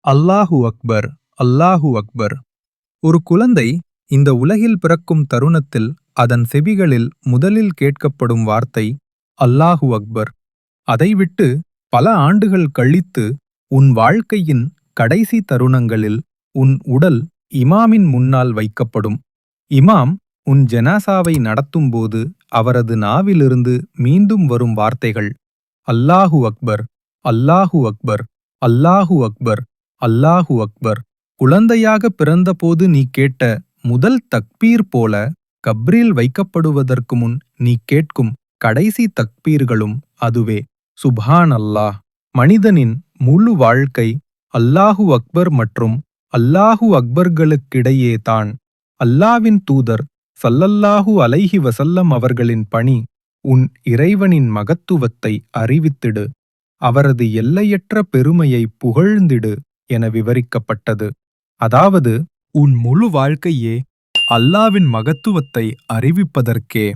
அல்லாஹு அக்பர், அல்லாஹு அக்பர். ஒரு குழந்தை இந்த உலகில் பிறக்கும் தருணத்தில் அதன் செவிகளில் முதலில் கேட்கப்படும் வார்த்தை அல்லாஹு அக்பர். அதைவிட்டு பல ஆண்டுகள் கழித்து உன் வாழ்க்கையின் கடைசி தருணங்களில் உன் உடல் இமாமின் முன்னால் வைக்கப்படும். இமாம் உன் ஜனாசாவை நடத்தும்போது அவரது நாவிலிருந்து மீண்டும் வரும் வார்த்தைகள் அல்லாஹு அக்பர், அல்லாஹு அக்பர், அல்லாஹு அக்பர், அல்லாஹு அக்பர். குழந்தையாக பிறந்தபோது நீ கேட்ட முதல் தக்பீர் போல கப்ரில் வைக்கப்படுவதற்கு முன் நீ கேட்கும் கடைசி தக்பீர்களும் அதுவே. சுப்ஹான் அல்லாஹ். மனிதனின் முழு வாழ்க்கை அல்லாஹு அக்பர் மற்றும் அல்லாஹு அக்பர்களுக்கிடையே தான். அல்லாவின் தூதர் ஸல்லல்லாஹு அலைஹி வஸல்லம் அவர்களின் பணி உன் இறைவனின் மகத்துவத்தை அறிவித்திடு, அவரது எல்லையற்ற பெருமையை புகழ்ந்திடு என விவரிக்கப்பட்டது. அதாவது உன் முழு வாழ்க்கையே அல்லாவின் மகத்துவத்தை அறிவிப்பதற்கே.